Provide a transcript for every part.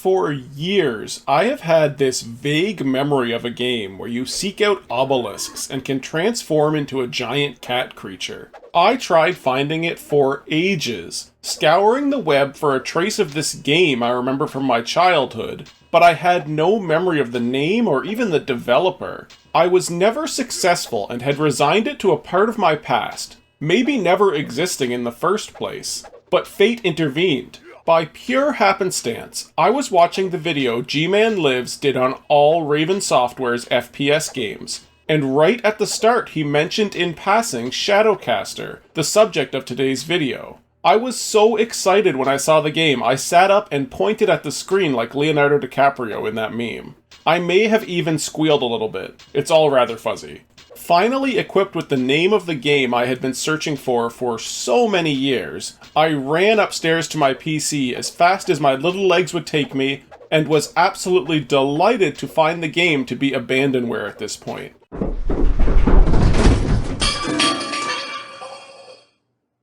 For years, I have had this vague memory of a game where you seek out obelisks and can transform into a giant cat creature. I tried finding it for ages, scouring the web for a trace of this game I remember from my childhood, but I had no memory of the name or even the developer. I was never successful and had resigned it to a part of my past, maybe never existing in the first place. But fate intervened. By pure happenstance, I was watching the video G-Man Lives did on all Raven Software's FPS games, and right at the start he mentioned in passing ShadowCaster, the subject of today's video. I was so excited when I saw the game, I sat up and pointed at the screen like Leonardo DiCaprio in that meme. I may have even squealed a little bit. It's all rather fuzzy. Finally equipped with the name of the game I had been searching for so many years, I ran upstairs to my PC as fast as my little legs would take me, and was absolutely delighted to find the game to be abandonware at this point.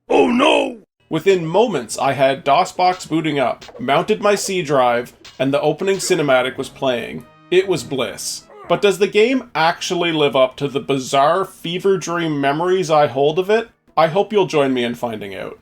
Oh no! Within moments I had DOSBox booting up, mounted my C drive, and the opening cinematic was playing. It was bliss. But does the game actually live up to the bizarre fever dream memories I hold of it? I hope you'll join me in finding out.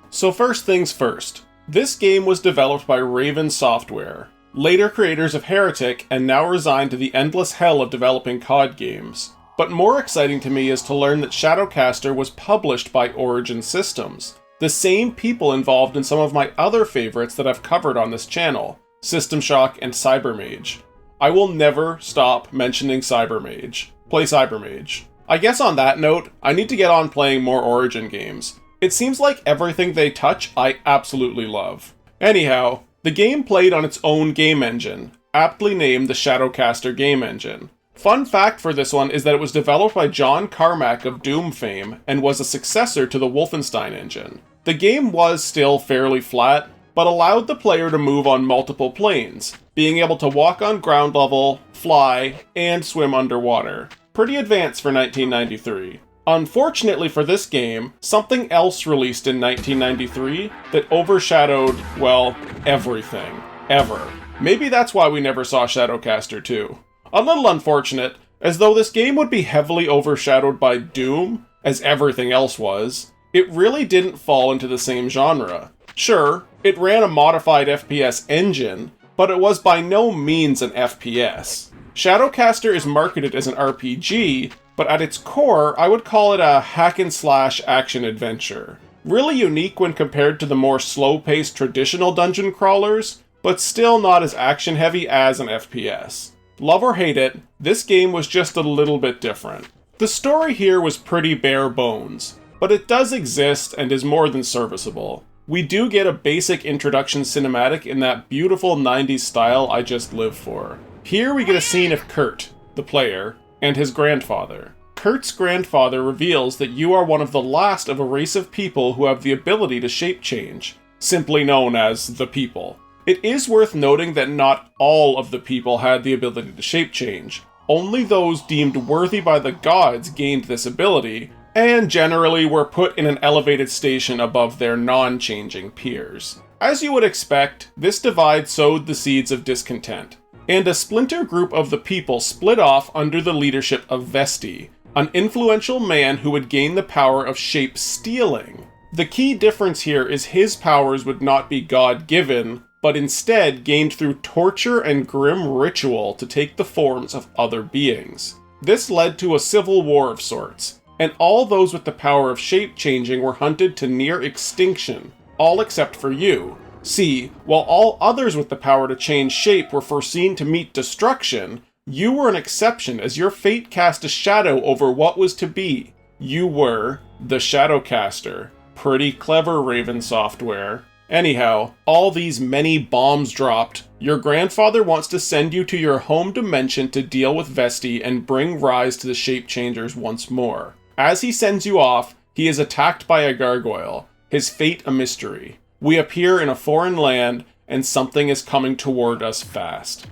So first things first. This game was developed by Raven Software, later creators of Heretic and now resigned to the endless hell of developing COD games. But more exciting to me is to learn that ShadowCaster was published by Origin Systems, the same people involved in some of my other favorites that I've covered on this channel, System Shock and Cybermage. I will never stop mentioning Cybermage. Play Cybermage. I guess on that note, I need to get on playing more Origin games. It seems like everything they touch I absolutely love. Anyhow, the game played on its own game engine, aptly named the ShadowCaster game engine. Fun fact for this one is that it was developed by John Carmack of Doom fame and was a successor to the Wolfenstein engine. The game was still fairly flat, but allowed the player to move on multiple planes, being able to walk on ground level, fly, and swim underwater. Pretty advanced for 1993. Unfortunately for this game, something else released in 1993 that overshadowed, well, everything. Ever. Maybe that's why we never saw ShadowCaster 2. A little unfortunate, as though this game would be heavily overshadowed by Doom, as everything else was, it really didn't fall into the same genre. Sure, it ran a modified FPS engine, but it was by no means an FPS. ShadowCaster is marketed as an RPG, but at its core, I would call it a hack-and-slash action-adventure. Really unique when compared to the more slow-paced traditional dungeon crawlers, but still not as action-heavy as an FPS. Love or hate it, this game was just a little bit different. The story here was pretty bare bones, but it does exist and is more than serviceable. We do get a basic introduction cinematic in that beautiful 90s style I just live for. Here we get a scene of Kurt, the player, and his grandfather. Kurt's grandfather reveals that you are one of the last of a race of people who have the ability to shape change, simply known as the People. It is worth noting that not all of the people had the ability to shape change. Only those deemed worthy by the gods gained this ability, and generally were put in an elevated station above their non-changing peers. As you would expect, this divide sowed the seeds of discontent, and a splinter group of the People split off under the leadership of Vesti, an influential man who would gain the power of shape stealing. The key difference here is his powers would not be God-given, but instead gained through torture and grim ritual to take the forms of other beings. This led to a civil war of sorts, and all those with the power of shape-changing were hunted to near extinction, all except for you. See, while all others with the power to change shape were foreseen to meet destruction, you were an exception as your fate cast a shadow over what was to be. You were the ShadowCaster. Pretty clever, Raven Software. Anyhow, all these many bombs dropped, your grandfather wants to send you to your home dimension to deal with Vesti and bring rise to the Shape Changers once more. As he sends you off, he is attacked by a gargoyle. his fate a mystery. We appear in a foreign land, and something is coming toward us fast.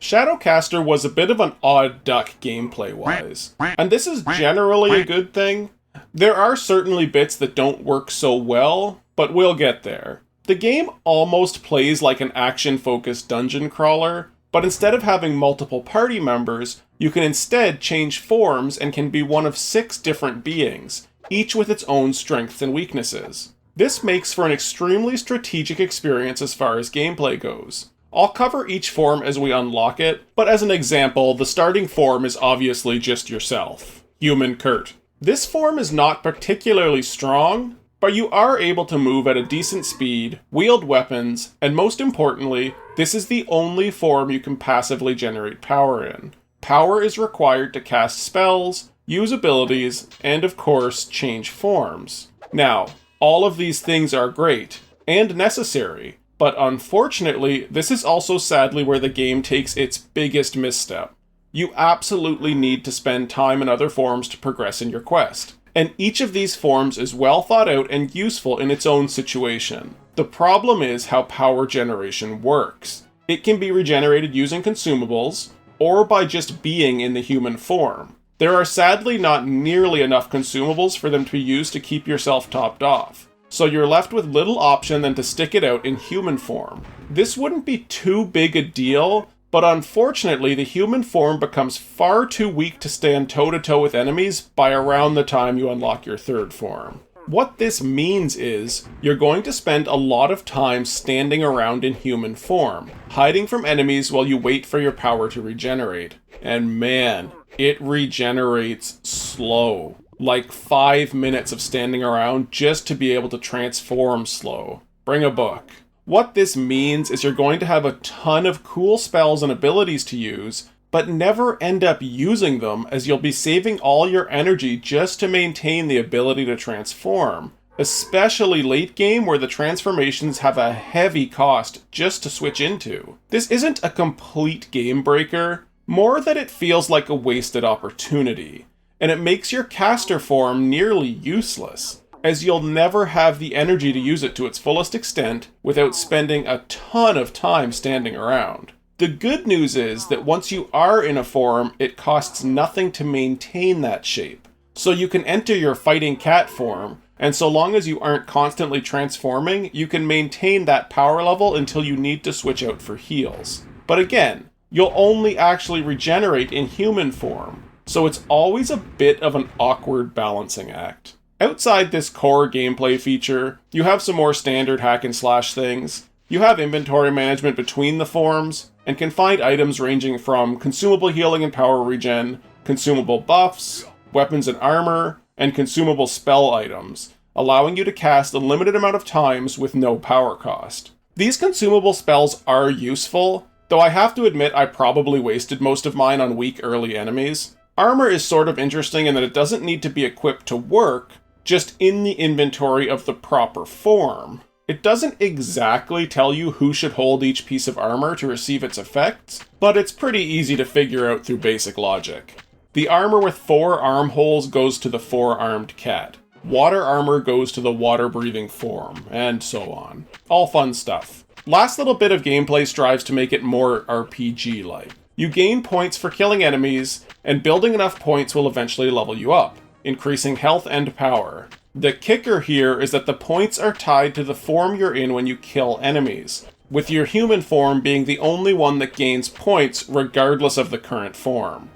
ShadowCaster was a bit of an odd duck gameplay-wise, and this is generally a good thing. There are certainly bits that don't work so well, but we'll get there. The game almost plays like an action-focused dungeon crawler, but instead of having multiple party members, you can instead change forms and can be one of 6 different beings, each with its own strengths and weaknesses. This makes for an extremely strategic experience as far as gameplay goes. I'll cover each form as we unlock it, but as an example, the starting form is obviously just yourself, Human Kurt. This form is not particularly strong, but you are able to move at a decent speed, wield weapons, and most importantly, this is the only form you can passively generate power in. Power is required to cast spells, use abilities, and of course, change forms. Now, all of these things are great, and necessary, but unfortunately, this is also sadly where the game takes its biggest misstep. You absolutely need to spend time in other forms to progress in your quest. And each of these forms is well thought out and useful in its own situation. The problem is how power generation works. It can be regenerated using consumables, or by just being in the human form. There are sadly not nearly enough consumables for them to be used to keep yourself topped off, so you're left with little option than to stick it out in human form. This wouldn't be too big a deal, but unfortunately the human form becomes far too weak to stand toe-to-toe with enemies by around the time you unlock your 3rd form. What this means is, you're going to spend a lot of time standing around in human form, hiding from enemies while you wait for your power to regenerate. And man, it regenerates slow. Like 5 minutes of standing around just to be able to transform slow. Bring a book. What this means is you're going to have a ton of cool spells and abilities to use, but never end up using them as you'll be saving all your energy just to maintain the ability to transform, especially late game where the transformations have a heavy cost just to switch into. This isn't a complete game breaker, more that it feels like a wasted opportunity, and it makes your caster form nearly useless, as you'll never have the energy to use it to its fullest extent without spending a ton of time standing around. The good news is that once you are in a form, it costs nothing to maintain that shape. So you can enter your fighting cat form, and so long as you aren't constantly transforming, you can maintain that power level until you need to switch out for heals. But again, you'll only actually regenerate in human form, so it's always a bit of an awkward balancing act. Outside this core gameplay feature, you have some more standard hack and slash things. You have inventory management between the forms, and can find items ranging from consumable healing and power regen, consumable buffs, weapons and armor, and consumable spell items, allowing you to cast a limited amount of times with no power cost. These consumable spells are useful, though I have to admit I probably wasted most of mine on weak early enemies. Armor is sort of interesting in that it doesn't need to be equipped to work, just in the inventory of the proper form. It doesn't exactly tell you who should hold each piece of armor to receive its effects, but it's pretty easy to figure out through basic logic. The armor with 4 armholes goes to the 4-armed cat. Water armor goes to the water-breathing form, and so on. All fun stuff. Last little bit of gameplay strives to make it more RPG-like. You gain points for killing enemies, and building enough points will eventually level you up, increasing health and power. The kicker here is that the points are tied to the form you're in when you kill enemies, with your human form being the only one that gains points regardless of the current form.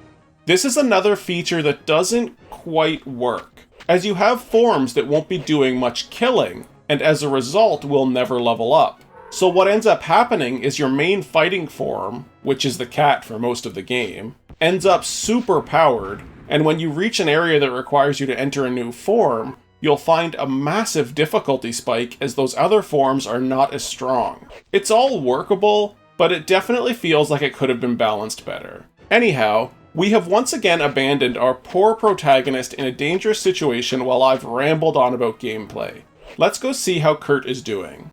This is another feature that doesn't quite work, as you have forms that won't be doing much killing, and as a result will never level up. So what ends up happening is your main fighting form, which is the cat for most of the game, ends up super powered, and when you reach an area that requires you to enter a new form, you'll find a massive difficulty spike as those other forms are not as strong. It's all workable, but it definitely feels like it could have been balanced better. Anyhow, we have once again abandoned our poor protagonist in a dangerous situation while I've rambled on about gameplay. Let's go see how Kurt is doing.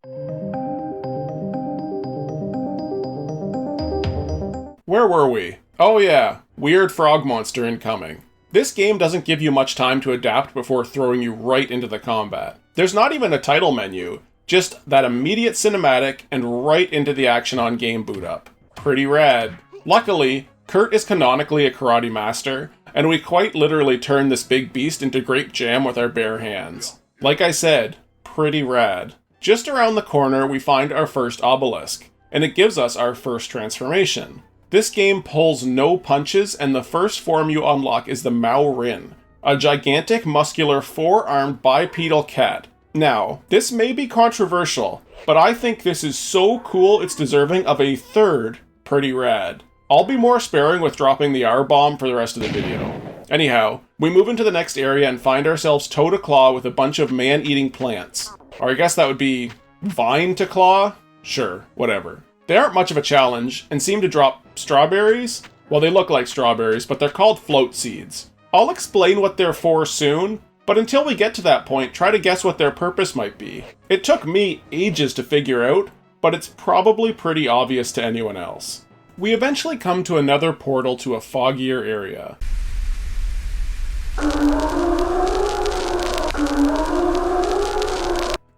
Where were we? Oh yeah, weird frog monster incoming. This game doesn't give you much time to adapt before throwing you right into the combat. There's not even a title menu, just that immediate cinematic and right into the action on game boot up. Pretty rad. Luckily, Kurt is canonically a karate master, and we quite literally turn this big beast into grape jam with our bare hands. Like I said, pretty rad. Just around the corner we find our first obelisk, and it gives us our first transformation. This game pulls no punches, and the first form you unlock is the Mao Rin, a gigantic muscular 4-armed bipedal cat. Now, this may be controversial, but I think this is so cool it's deserving of a third pretty rad. I'll be more sparing with dropping the R-bomb for the rest of the video. Anyhow, we move into the next area and find ourselves toe to claw with a bunch of man-eating plants. Or I guess that would be vine to claw? Sure, whatever. They aren't much of a challenge, and seem to drop strawberries? Well, they look like strawberries, but they're called float seeds. I'll explain what they're for soon, but until we get to that point, try to guess what their purpose might be. It took me ages to figure out, but it's probably pretty obvious to anyone else. We eventually come to another portal to a foggier area.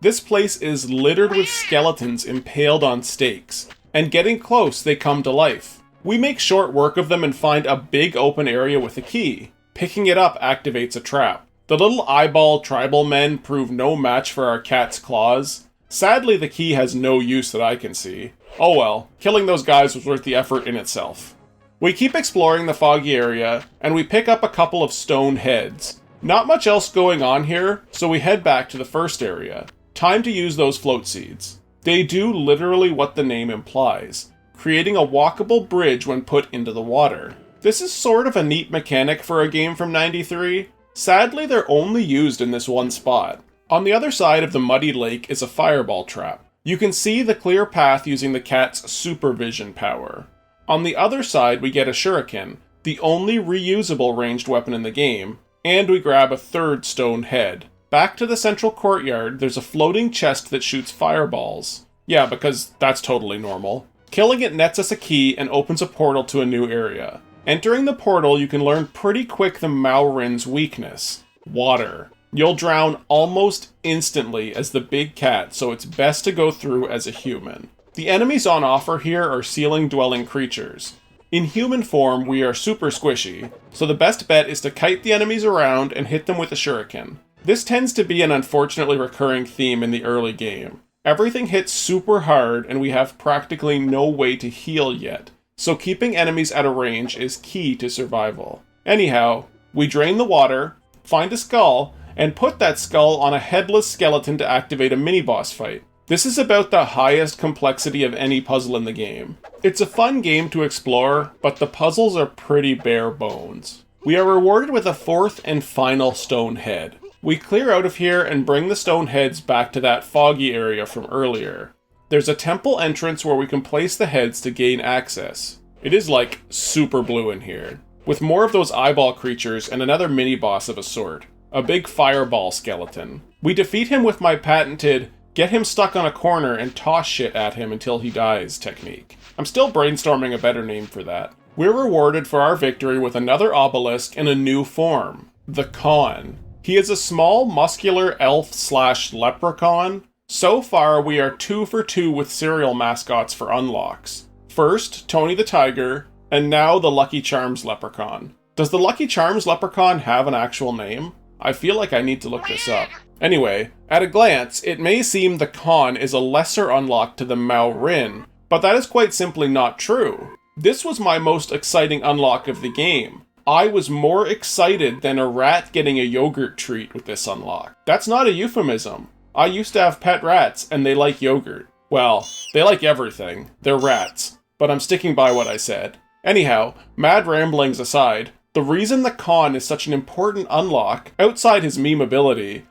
This place is littered with skeletons impaled on stakes, and getting close they come to life. We make short work of them and find a big open area with a key. Picking it up activates a trap. The little eyeball tribal men prove no match for our cat's claws. Sadly, the key has no use that I can see. Oh well, killing those guys was worth the effort in itself. We keep exploring the foggy area, and we pick up a couple of stone heads. Not much else going on here, so we head back to the first area. Time to use those float seeds. They do literally what the name implies, creating a walkable bridge when put into the water. This is sort of a neat mechanic for a game from '93. Sadly, they're only used in this one spot. On the other side of the muddy lake is a fireball trap. You can see the clear path using the cat's supervision power. On the other side, we get a shuriken, the only reusable ranged weapon in the game, and we grab a third stone head. Back to the central courtyard, there's a floating chest that shoots fireballs. Yeah, because that's totally normal. Killing it nets us a key and opens a portal to a new area. Entering the portal, you can learn pretty quick the Mao Rin's weakness: water. You'll drown almost instantly as the big cat, so it's best to go through as a human. The enemies on offer here are ceiling-dwelling creatures. In human form, we are super squishy, so the best bet is to kite the enemies around and hit them with a shuriken. This tends to be an unfortunately recurring theme in the early game. Everything hits super hard and we have practically no way to heal yet, so keeping enemies at a range is key to survival. Anyhow, we drain the water, find a skull, and put that skull on a headless skeleton to activate a mini-boss fight. This is about the highest complexity of any puzzle in the game. It's a fun game to explore, but the puzzles are pretty bare bones. We are rewarded with a fourth and final stone head. We clear out of here and bring the stone heads back to that foggy area from earlier. There's a temple entrance where we can place the heads to gain access. It is like super blue in here, with more of those eyeball creatures and another mini-boss of a sort. A big fireball skeleton. We defeat him with my patented get him stuck on a corner and toss shit at him until he dies technique. I'm still brainstorming a better name for that. We're rewarded for our victory with another obelisk in a new form, the Khan. He is a small, muscular elf/leprechaun. So far, we are 2 for 2 with cereal mascots for unlocks. First, Tony the Tiger, and now the Lucky Charms leprechaun. Does the Lucky Charms leprechaun have an actual name? I feel like I need to look this up. Anyway, at a glance, it may seem the Khan is a lesser unlock to the Mao Rin, but that is quite simply not true. This was my most exciting unlock of the game. I was more excited than a rat getting a yogurt treat with this unlock. That's not a euphemism. I used to have pet rats, and they like yogurt. Well, they like everything. They're rats. But I'm sticking by what I said. Anyhow, mad ramblings aside, the reason the Khan is such an important unlock, outside his meme ability,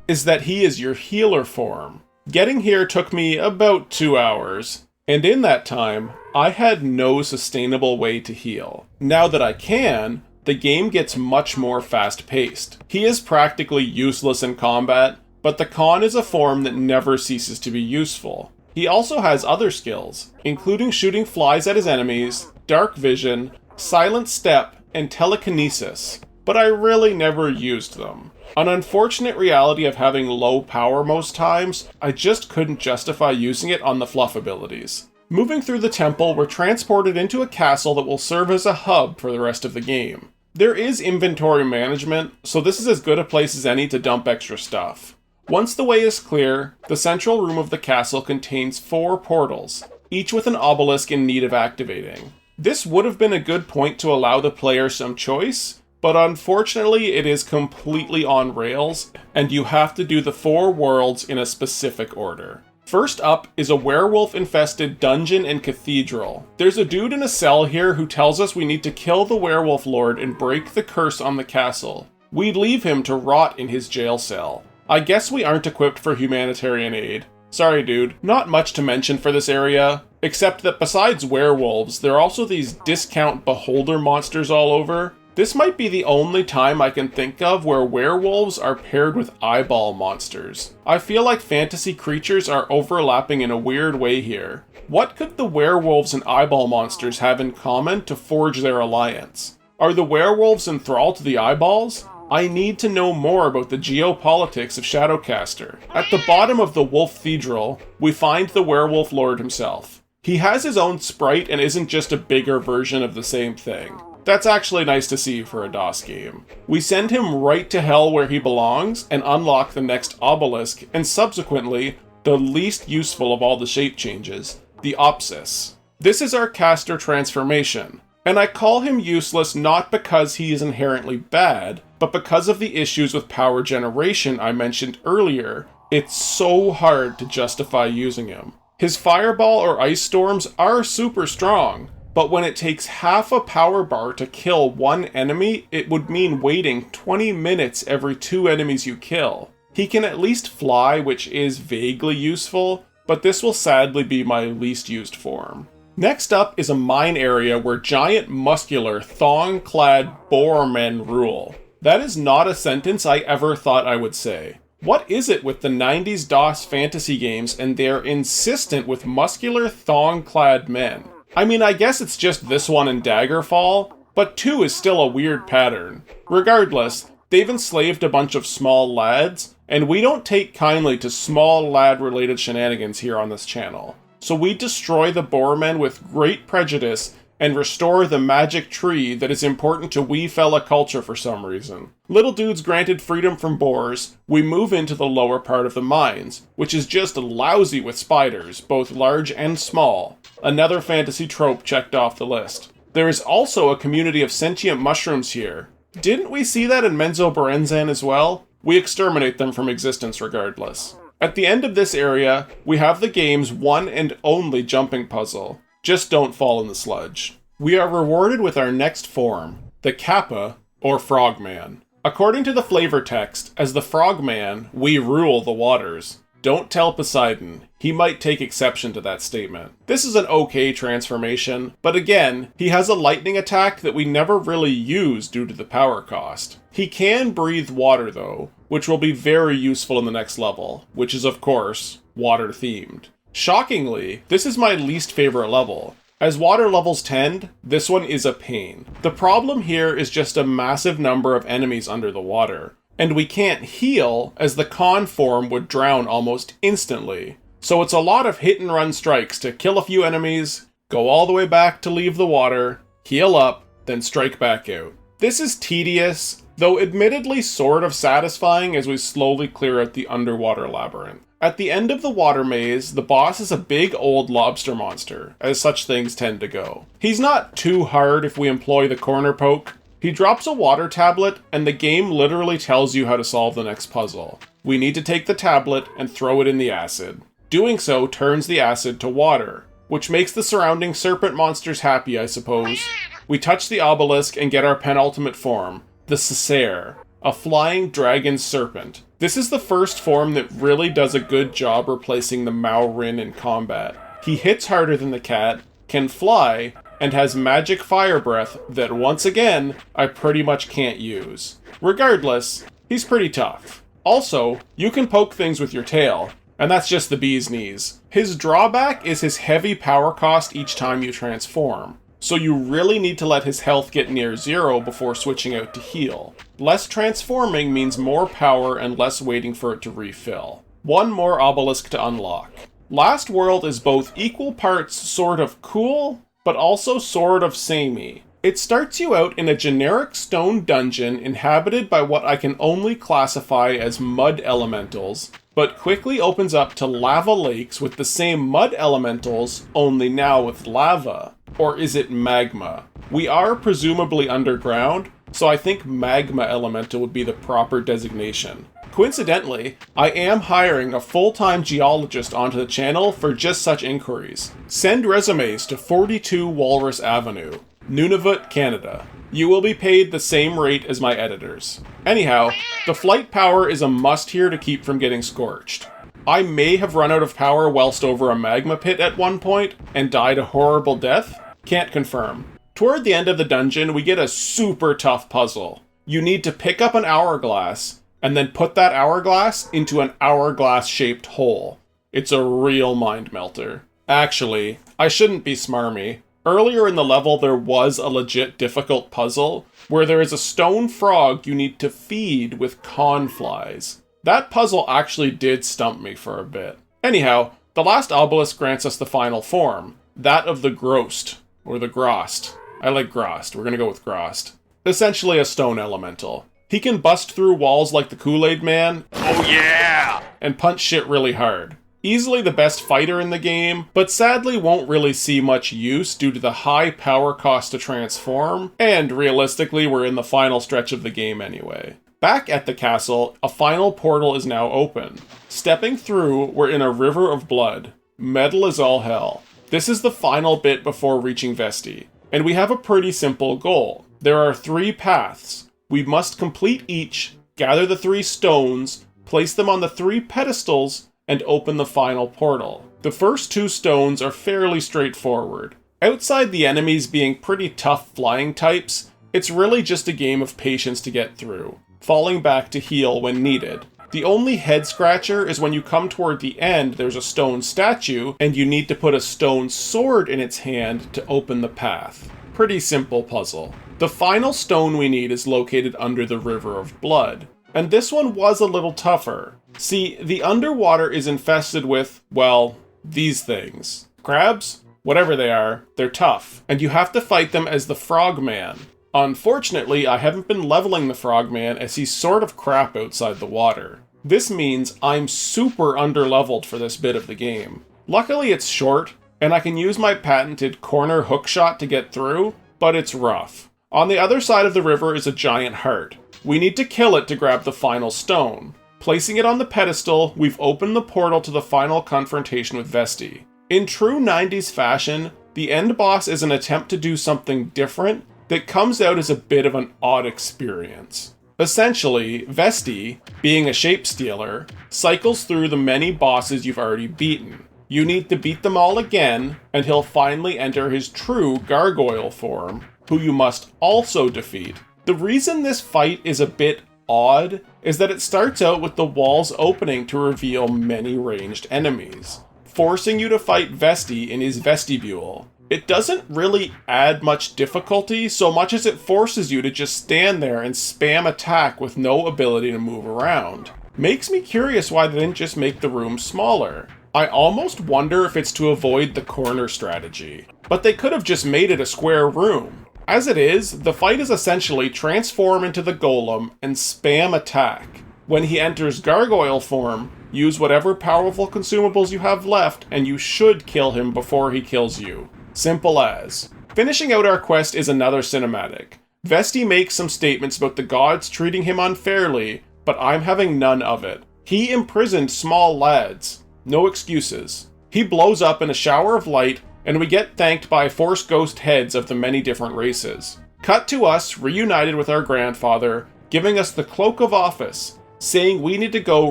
is that he is your healer form. Getting here took me about 2 hours, and in that time, I had no sustainable way to heal. Now that I can, the game gets much more fast-paced. He is practically useless in combat, but the Khan is a form that never ceases to be useful. He also has other skills, including shooting flies at his enemies, dark vision, silent step, and telekinesis, but I really never used them. An unfortunate reality of having low power most times, I just couldn't justify using it on the fluff abilities. Moving through the temple, we're transported into a castle that will serve as a hub for the rest of the game. There is inventory management, so this is as good a place as any to dump extra stuff. Once the way is clear, the central room of the castle contains 4 portals, each with an obelisk in need of activating. This would have been a good point to allow the player some choice, but unfortunately it is completely on rails, and you have to do the 4 worlds in a specific order. First up is a werewolf-infested dungeon and cathedral. There's a dude in a cell here who tells us we need to kill the werewolf lord and break the curse on the castle. We leave him to rot in his jail cell. I guess we aren't equipped for humanitarian aid. Sorry dude, not much to mention for this area, except that besides werewolves, there are also these discount beholder monsters all over. This might be the only time I can think of where werewolves are paired with eyeball monsters. I feel like fantasy creatures are overlapping in a weird way here. What could the werewolves and eyeball monsters have in common to forge their alliance? Are the werewolves enthralled to the eyeballs? I need to know more about the geopolitics of ShadowCaster. At the bottom of the Wolf Cathedral, we find the werewolf lord himself. He has his own sprite and isn't just a bigger version of the same thing. That's actually nice to see for a DOS game. We send him right to hell where he belongs and unlock the next obelisk, and subsequently, the least useful of all the shape changes, the Opsis. This is our caster transformation, and I call him useless not because he is inherently bad, but because of the issues with power generation I mentioned earlier. It's so hard to justify using him. His fireball or ice storms are super strong, but when it takes half a power bar to kill one enemy, it would mean waiting 20 minutes every 2 enemies you kill. He can at least fly, which is vaguely useful, but this will sadly be my least used form. Next up is a mine area where giant muscular thong-clad boar men rule. That is not a sentence I ever thought I would say. What is it with the 90s DOS fantasy games and they're insistent with muscular thong-clad men? I mean, I guess it's just this one and Daggerfall, but 2 is still a weird pattern. Regardless, they've enslaved a bunch of small lads, and we don't take kindly to small lad-related shenanigans here on this channel. So we destroy the boarmen with great prejudice and restore the magic tree that is important to wee fella culture for some reason. Little dudes granted freedom from boars, we move into the lower part of the mines, which is just lousy with spiders, both large and small. Another fantasy trope checked off the list. There is also a community of sentient mushrooms here. Didn't we see that in Menzoberranzan as well? We exterminate them from existence regardless. At the end of this area, we have the game's one and only jumping puzzle. Just don't fall in the sludge. We are rewarded with our next form, the Kappa, or Frogman. According to the flavor text, as the Frogman, we rule the waters. Don't tell Poseidon, he might take exception to that statement. This is an okay transformation, but again, he has a lightning attack that we never really use due to the power cost. He can breathe water though, which will be very useful in the next level, which is of course, water themed. Shockingly, this is my least favorite level. As water levels tend, this one is a pain. The problem here is just a massive number of enemies under the water. And we can't heal, as the con form would drown almost instantly. So it's a lot of hit and run strikes to kill a few enemies, go all the way back to leave the water, heal up, then strike back out. This is tedious, though admittedly sort of satisfying as we slowly clear out the underwater labyrinth. At the end of the water maze, the boss is a big old lobster monster, as such things tend to go. He's not too hard if we employ the corner poke. He drops a water tablet, and the game literally tells you how to solve the next puzzle. We need to take the tablet and throw it in the acid. Doing so turns the acid to water, which makes the surrounding serpent monsters happy, I suppose. We touch the obelisk and get our penultimate form, the Cessair, a flying dragon serpent. This is the first form that really does a good job replacing the Maorin in combat. He hits harder than the cat, can fly, and has magic fire breath that, once again, I pretty much can't use. Regardless, he's pretty tough. Also, you can poke things with your tail, and that's just the bee's knees. His drawback is his heavy power cost each time you transform. so you really need to let his health get near zero before switching out to heal. Less transforming means more power and less waiting for it to refill. One more obelisk to unlock. Last World is both equal parts sort of cool, but also sort of samey. It starts you out in a generic stone dungeon inhabited by what I can only classify as mud elementals, but quickly opens up to lava lakes with the same mud elementals, only now with lava. Or is it magma? We are presumably underground, so I think magma elemental would be the proper designation. Coincidentally, I am hiring a full-time geologist onto the channel for just such inquiries. Send resumes to 42 Walrus Avenue, Nunavut, Canada. You will be paid the same rate as my editors. Anyhow, the flight power is a must here to keep from getting scorched. I may have run out of power whilst over a magma pit at one point and died a horrible death. Can't confirm. Toward the end of the dungeon, we get a super tough puzzle. You need to pick up an hourglass and then put that hourglass into an hourglass-shaped hole. It's a real mind melter. Actually, I shouldn't be smarmy. Earlier in the level, there was a legit difficult puzzle where there is a stone frog you need to feed with conflies. That puzzle actually did stump me for a bit. Anyhow, the last obelisk grants us the final form, that of the Grost, or the Grost. I like Grost, we're gonna go with Grost. Essentially a stone elemental. He can bust through walls like the Kool-Aid Man, oh yeah, and punch shit really hard. Easily the best fighter in the game, but sadly won't really see much use due to the high power cost to transform, and realistically we're in the final stretch of the game anyway. Back at the castle, a final portal is now open. Stepping through, we're in a river of blood. Metal is all hell. This is the final bit before reaching Vesti, and we have a pretty simple goal. There are 3 paths. We must complete each, gather the 3 stones, place them on the 3 pedestals, and open the final portal. The first 2 stones are fairly straightforward. Outside the enemies being pretty tough flying types, it's really just a game of patience to get through, falling back to heal when needed. The only head scratcher is when you come toward the end, there's a stone statue, and you need to put a stone sword in its hand to open the path. Pretty simple puzzle. The final stone we need is located under the River of Blood, and this one was a little tougher. See, the underwater is infested with, well, these things. Crabs? Whatever they are, they're tough, and you have to fight them as the Frogman. Unfortunately, I haven't been leveling the Frogman as he's sort of crap outside the water. This means I'm super underleveled for this bit of the game. Luckily it's short, and I can use my patented corner hookshot to get through, but it's rough. On the other side of the river is a giant heart. We need to kill it to grab the final stone. Placing it on the pedestal, we've opened the portal to the final confrontation with Vesti. In true 90s fashion, the end boss is an attempt to do something different that comes out as a bit of an odd experience. Essentially, Vesti, being a shape stealer, cycles through the many bosses you've already beaten. You need to beat them all again, and he'll finally enter his true gargoyle form, who you must also defeat. The reason this fight is a bit odd is that it starts out with the walls opening to reveal many ranged enemies, forcing you to fight Vesti in his vestibule. It doesn't really add much difficulty so much as it forces you to just stand there and spam attack with no ability to move around. Makes me curious why they didn't just make the room smaller. I almost wonder if it's to avoid the corner strategy, but they could have just made it a square room. As it is, the fight is essentially transform into the golem and spam attack. When he enters gargoyle form, use whatever powerful consumables you have left and you should kill him before he kills you. Simple as. Finishing out our quest is another cinematic. Vesti makes some statements about the gods treating him unfairly, but I'm having none of it. He imprisoned small lads. No excuses. He blows up in a shower of light, and we get thanked by Force Ghost heads of the many different races. Cut to us, reunited with our grandfather, giving us the cloak of office, saying we need to go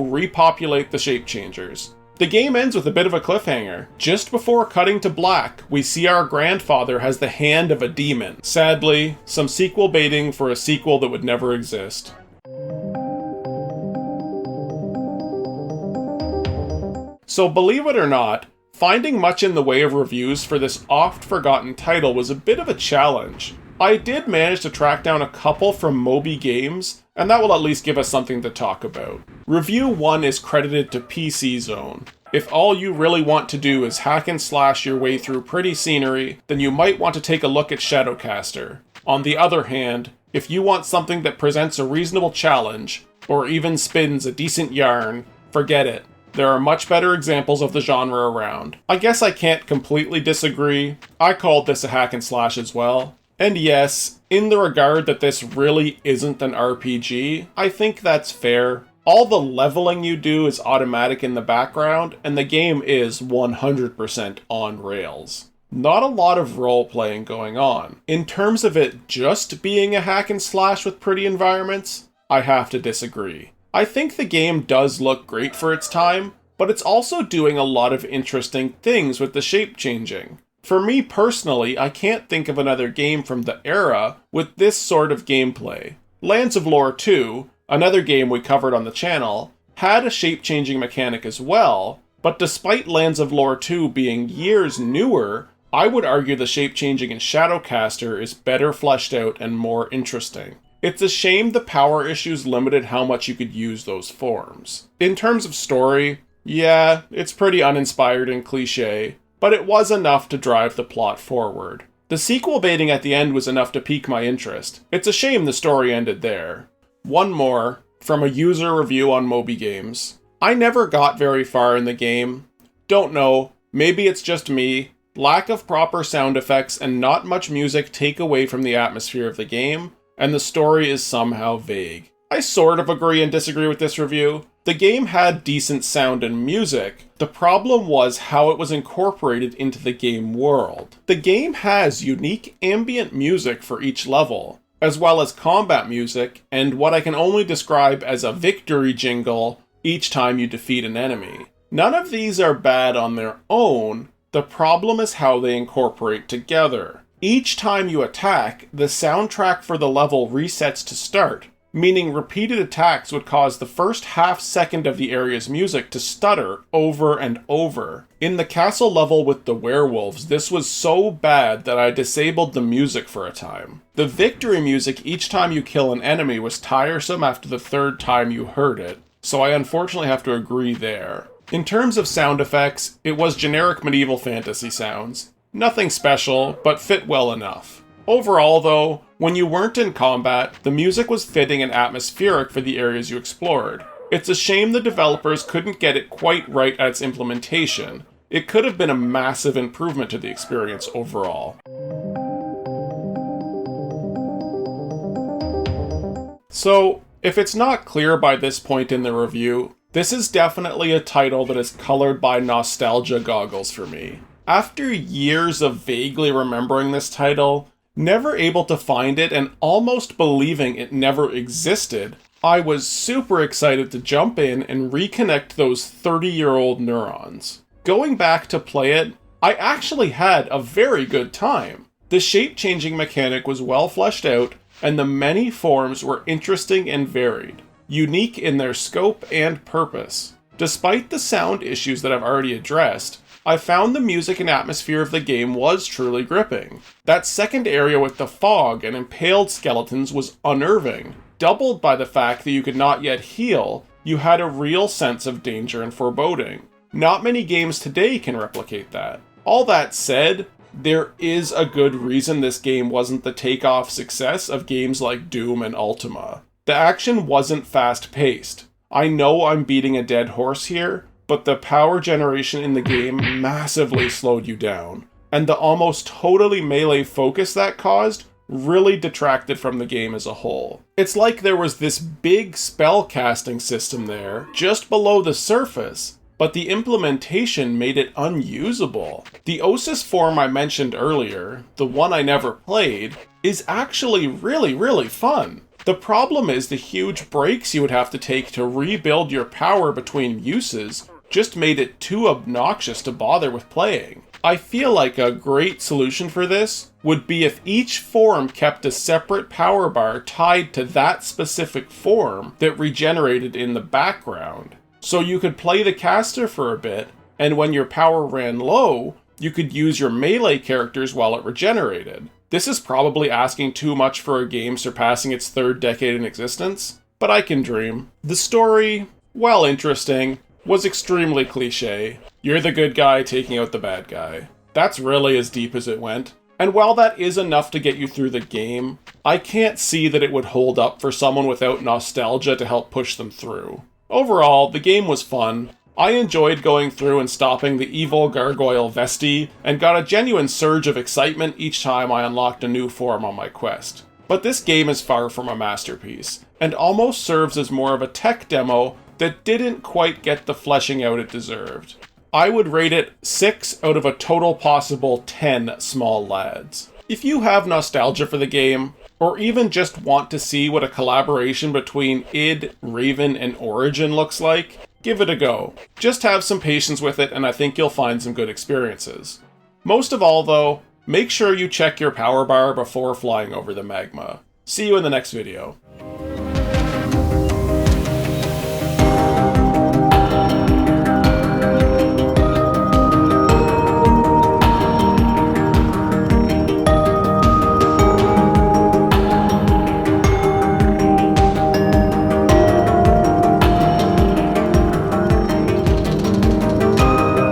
repopulate the Shape Changers. The game ends with a bit of a cliffhanger. Just before cutting to black, we see our grandfather has the hand of a demon. Sadly, some sequel baiting for a sequel that would never exist. So believe it or not, Finding much in the way of reviews for this oft-forgotten title was a bit of a challenge. I did manage to track down a couple from Moby Games, and that will at least give us something to talk about. Review 1 is credited to PC Zone. If all you really want to do is hack and slash your way through pretty scenery, then you might want to take a look at ShadowCaster. On the other hand, if you want something that presents a reasonable challenge, or even spins a decent yarn, forget it. There are much better examples of the genre around. I guess I can't completely disagree. I called this a hack and slash as well. And yes, in the regard that this really isn't an RPG, I think that's fair. All the leveling you do is automatic in the background, and the game is 100% on rails. Not a lot of role-playing going on. In terms of it just being a hack and slash with pretty environments, I have to disagree. I think the game does look great for its time, but it's also doing a lot of interesting things with the shape changing. For me personally, I can't think of another game from the era with this sort of gameplay. Lands of Lore 2, another game we covered on the channel, had a shape-changing mechanic as well, but despite Lands of Lore 2 being years newer, I would argue the shape-changing in ShadowCaster is better fleshed out and more interesting. It's a shame the power issues limited how much you could use those forms. In terms of story, yeah, it's pretty uninspired and cliché, but it was enough to drive the plot forward. The sequel baiting at the end was enough to pique my interest. It's a shame the story ended there. One more, from a user review on Moby Games. I never got very far in the game. Don't know, maybe it's just me. Lack of proper sound effects and not much music take away from the atmosphere of the game, and the story is somehow vague. I sort of agree and disagree with this review. The game had decent sound and music. The problem was how it was incorporated into the game world. The game has unique ambient music for each level, as well as combat music, and what I can only describe as a victory jingle each time you defeat an enemy. None of these are bad on their own. The problem is how they incorporate together. Each time you attack, the soundtrack for the level resets to start, meaning repeated attacks would cause the first half second of the area's music to stutter over and over. In the castle level with the werewolves, this was so bad that I disabled the music for a time. The victory music each time you kill an enemy was tiresome after the third time you heard it, so I unfortunately have to agree there. In terms of sound effects, it was generic medieval fantasy sounds. Nothing special, but fit well enough. Overall though, when you weren't in combat, the music was fitting and atmospheric for the areas you explored. It's a shame the developers couldn't get it quite right at its implementation. It could have been a massive improvement to the experience overall. So, if it's not clear by this point in the review, this is definitely a title that is colored by nostalgia goggles for me. After years of vaguely remembering this title, never able to find it and almost believing it never existed, I was super excited to jump in and reconnect those 30-year-old neurons. Going back to play it, I actually had a very good time. The shape-changing mechanic was well fleshed out, and the many forms were interesting and varied, unique in their scope and purpose. Despite the sound issues that I've already addressed, I found the music and atmosphere of the game was truly gripping. That second area with the fog and impaled skeletons was unnerving. Doubled by the fact that you could not yet heal, you had a real sense of danger and foreboding. Not many games today can replicate that. All that said, there is a good reason this game wasn't the takeoff success of games like Doom and Ultima. The action wasn't fast-paced. I know I'm beating a dead horse here, but the power generation in the game massively slowed you down, and the almost totally melee focus that caused really detracted from the game as a whole. It's like there was this big spell casting system there, just below the surface, but the implementation made it unusable. The Osis form I mentioned earlier, the one I never played, is actually really fun. The problem is the huge breaks you would have to take to rebuild your power between uses just made it too obnoxious to bother with playing. I feel like a great solution for this would be if each form kept a separate power bar tied to that specific form that regenerated in the background. So you could play the caster for a bit, and when your power ran low, you could use your melee characters while it regenerated. This is probably asking too much for a game surpassing its 3rd decade in existence, but I can dream. The story, while interesting, was extremely cliché. You're the good guy taking out the bad guy. That's really as deep as it went. And while that is enough to get you through the game, I can't see that it would hold up for someone without nostalgia to help push them through. Overall, the game was fun. I enjoyed going through and stopping the evil gargoyle Vesti, and got a genuine surge of excitement each time I unlocked a new form on my quest. But this game is far from a masterpiece, and almost serves as more of a tech demo that didn't quite get the fleshing out it deserved. I would rate it 6 out of a total possible 10 small lads. If you have nostalgia for the game, or even just want to see what a collaboration between id, Raven, and Origin looks like, give it a go. Just have some patience with it and I think you'll find some good experiences. Most of all though, make sure you check your power bar before flying over the magma. See you in the next video.